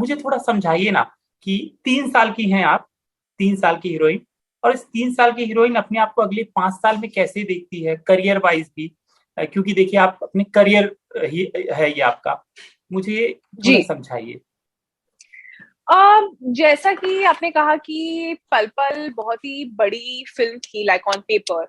मुझे थोड़ा समझाइए ना कि 3 साल की हैं आप, 3 साल की हीरोइन, और इस 3 साल की हीरोइन अपने आप को अगले 5 साल में कैसे देखती है, करियर वाइज भी। क्योंकि देखिए आप अपने करियर ही है ये आपका, मुझे जी। थोड़ा समझाइए। जैसा कि आपने कहा कि पल पल बहुत ही बड़ी फिल्म थी, लाइक ऑन पेपर।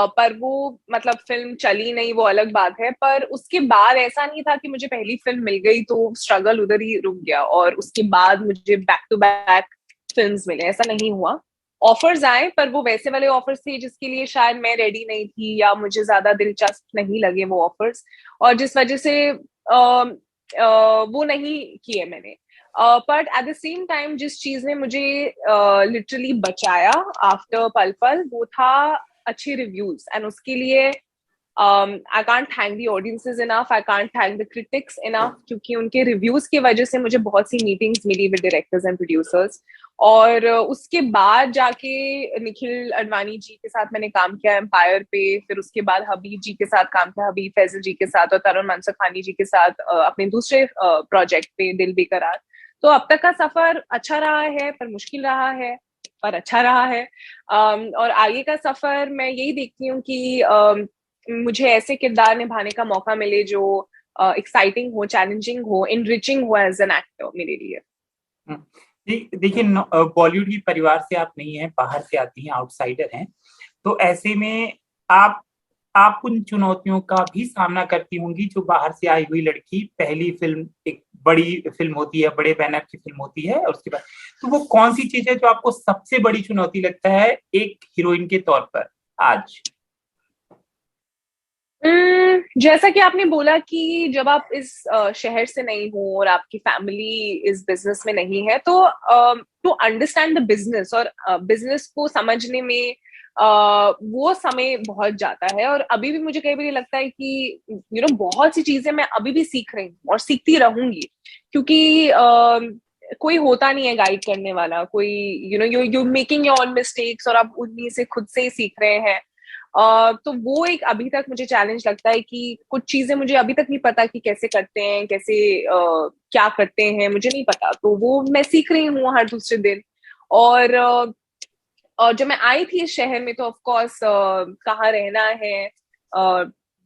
पर वो मतलब फिल्म चली नहीं, वो अलग बात है। पर उसके बाद ऐसा नहीं था कि मुझे पहली फिल्म मिल गई तो स्ट्रगल उधर ही रुक गया और उसके बाद मुझे बैक टू बैक फिल्म्स मिले, ऐसा नहीं हुआ। ऑफर्स आए पर वो वैसे वाले ऑफर्स थे जिसके लिए शायद मैं रेडी नहीं थी या मुझे ज्यादा दिलचस्प नहीं लगे वो ऑफर्स, और जिस वजह से वो नहीं किए मैंने। But at the same time जिस चीज ने मुझे लिटरली बचाया आफ्टर पल पल वो था अच्छे रिव्यूज, एंड उसके लिए I can't thank the audiences enough, I can't thank the critics enough, क्योंकि उनके रिव्यूज की वजह से मुझे बहुत सी मीटिंग्स मिली विद डायरेक्टर्स एंड प्रोड्यूसर्स। और उसके बाद जाके निखिल अडवाणी जी के साथ मैंने काम किया एम्पायर पे, फिर उसके बाद हबीब जी के साथ काम किया, हबीब फैजल जी के साथ, और तरुण मानसखानी जी के साथ अपने दूसरे प्रोजेक्ट पे दिल बेकरार। तो अब तक का सफर अच्छा रहा है पर मुश्किल रहा है, पर अच्छा रहा है। और आगे का सफर मैं यही देखती हूँ कि मुझे ऐसे किरदार निभाने का मौका मिले जो एक्साइटिंग हो, चैलेंजिंग हो, इनरिचिंग हो एज एन एक्टर मेरे लिए। हम्म, देखिए बॉलीवुड की परिवार से आप नहीं हैं, बाहर से आती हैं, आउटसाइडर हैं। तो ऐसे में आप आप उन चुनौतियों का भी सामना करती होंगी जो बाहर से आई हुई लड़की, पहली फिल्म एक बड़ी फिल्म होती है, बड़े बैनर की फिल्म होती है, और उसके बाद तो वो कौन सी चीज है जो आपको सबसे बड़ी चुनौती लगता है एक हीरोइन के तौर पर आज? जैसा कि आपने बोला कि जब आप इस शहर से नहीं हो और आपकी फैमिली इस बिजनेस में नहीं है, तो टू अंडरस्टैंड द बिजनेस और बिजनेस को समझने में वो समय बहुत जाता है। और अभी भी मुझे कई बार लगता है कि बहुत सी चीजें मैं अभी भी सीख रही हूँ और सीखती रहूंगी, क्योंकि कोई होता नहीं है गाइड करने वाला, कोई you making your own mistakes और आप उन्हीं से खुद से ही सीख रहे हैं। तो वो एक अभी तक मुझे चैलेंज लगता है कि कुछ चीजें मुझे अभी तक नहीं पता कि कैसे करते हैं, कैसे क्या करते हैं, मुझे नहीं पता, तो वो मैं सीख रही हूँ हर दूसरे दिन। और और जब मैं आई थी इस शहर में तो ऑफ कोर्स कहाँ रहना है,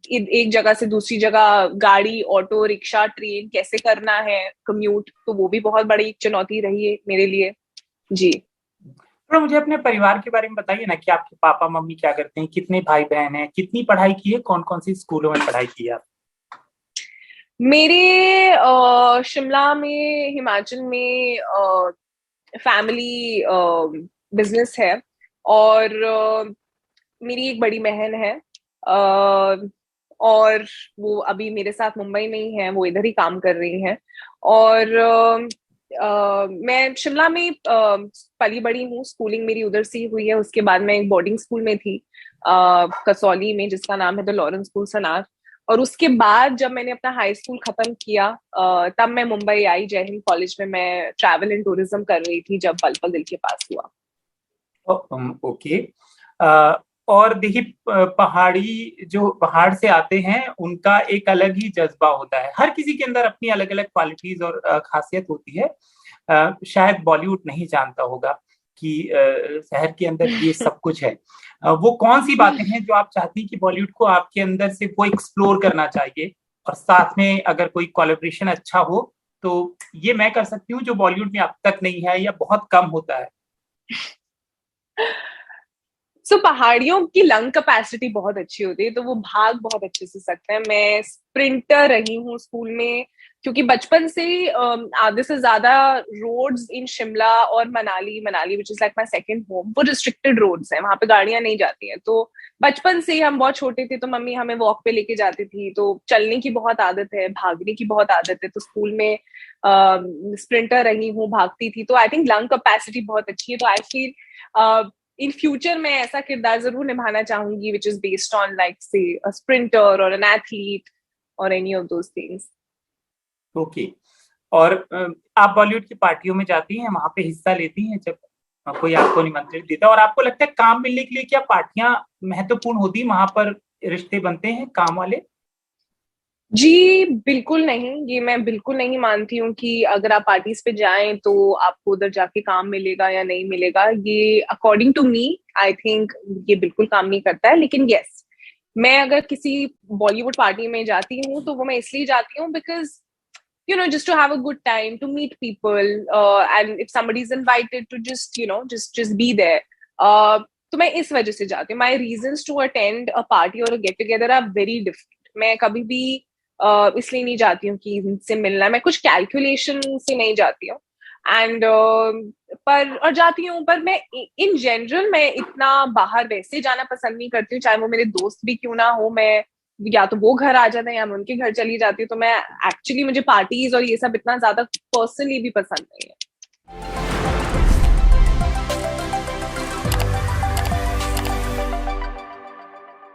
एक जगह से दूसरी जगह गाड़ी, ऑटो, रिक्शा, ट्रेन कैसे करना है, कम्यूट, तो वो भी बहुत बड़ी चुनौती रही है मेरे लिए। जी। थोड़ा मुझे अपने परिवार के बारे में बताइए ना कि आपके पापा मम्मी क्या करते हैं, कितने भाई बहन हैं, कितनी पढ़ाई की है, कौन कौन सी स्कूलों में पढ़ाई की है आप? मेरे शिमला में, हिमाचल में फैमिली बिजनेस है, और मेरी एक बड़ी बहन है, और वो अभी मेरे साथ मुंबई में ही है, वो इधर ही काम कर रही हैं। और मैं शिमला में पली बड़ी हूँ, स्कूलिंग मेरी उधर से ही हुई है। उसके बाद मैं एक बोर्डिंग स्कूल में थी कसौली में, जिसका नाम है द लॉरेंस स्कूल सनार। और उसके बाद जब मैंने अपना हाई स्कूल खत्म किया तब मैं मुंबई आई, जय हिंद कॉलेज में मैं ट्रैवल एंड टूरिज्म कर रही थी जब पल पल दिल के पास हुआ। ओके। और देखिए पहाड़ी जो पहाड़ से आते हैं उनका एक अलग ही जज्बा होता है, हर किसी के अंदर अपनी अलग अलग क्वालिटीज और खासियत होती है। शायद बॉलीवुड नहीं जानता होगा कि शहर के अंदर ये सब कुछ है। वो कौन सी बातें हैं जो आप चाहती हैं कि बॉलीवुड को आपके अंदर से वो एक्सप्लोर करना चाहिए, और साथ में अगर कोई कोलैबोरेशन अच्छा हो तो ये मैं कर सकती हूँ जो बॉलीवुड में अब तक नहीं है या बहुत कम होता है? पहाड़ियों की लंग कैपेसिटी बहुत अच्छी होती है, तो वो भाग बहुत अच्छे से सकते हैं। मैं स्प्रिंटर रही हूँ स्कूल में, क्योंकि बचपन से आधे से ज्यादा रोड्स इन शिमला और Manali, Manali which is like my second home, वो रिस्ट्रिक्टेड रोड्स हैं, वहां पे गाड़ियां नहीं जाती हैं। तो बचपन से ही हम बहुत छोटे थे तो मम्मी हमें वॉक पे लेके जाती थी, तो चलने की बहुत आदत है, भागने की बहुत आदत है। तो स्कूल में स्प्रिंटर रही हूँ, भागती थी, तो आई थिंक लंग कैपेसिटी बहुत अच्छी है। तो आई फील इन फ्यूचर मैं ऐसा किरदार जरूर निभाना चाहूंगी which is based on like से अ स्प्रिंटर और एन एथलीट और any of those things. Okay. और आप बॉलीवुड की पार्टियों में जाती हैं, वहां पे हिस्सा लेती हैं जब कोई आपको निमंत्रण देता है, और आपको लगता है काम मिलने के लिए क्या पार्टियां महत्वपूर्ण होती हैं, वहां पर रिश्ते बनते हैं काम वाले? जी बिल्कुल नहीं, ये मैं बिल्कुल नहीं मानती हूँ कि अगर आप पार्टीज पे जाएं तो आपको उधर जाके काम मिलेगा या नहीं मिलेगा। ये according to me, I think ये बिल्कुल काम नहीं करता है। लेकिन यस, मैं अगर किसी बॉलीवुड पार्टी में जाती हूँ तो वो मैं इसलिए जाती हूँ because just to have a good time, to meet people, and if somebody is invited to just be there. तो मैं इस वजह से जाती हूँ। My reasons to attend a party or a get together are very different. मैं कभी भी इसलिए नहीं जाती हूँ कि इनसे मिलना है, मैं कुछ कैलकुलेशन से नहीं जाती हूँ। एंड पर और जाती हूँ, पर मैं इन जनरल मैं इतना बाहर वैसे जाना पसंद नहीं करती हूँ, चाहे वो मेरे दोस्त भी क्यों ना हो। मैं या तो वो घर आ जाते हैं या मैं उनके घर चली जाती हूँ। तो मैं एक्चुअली, मुझे पार्टीज और ये सब इतना ज्यादा पर्सनली भी पसंद नहीं है।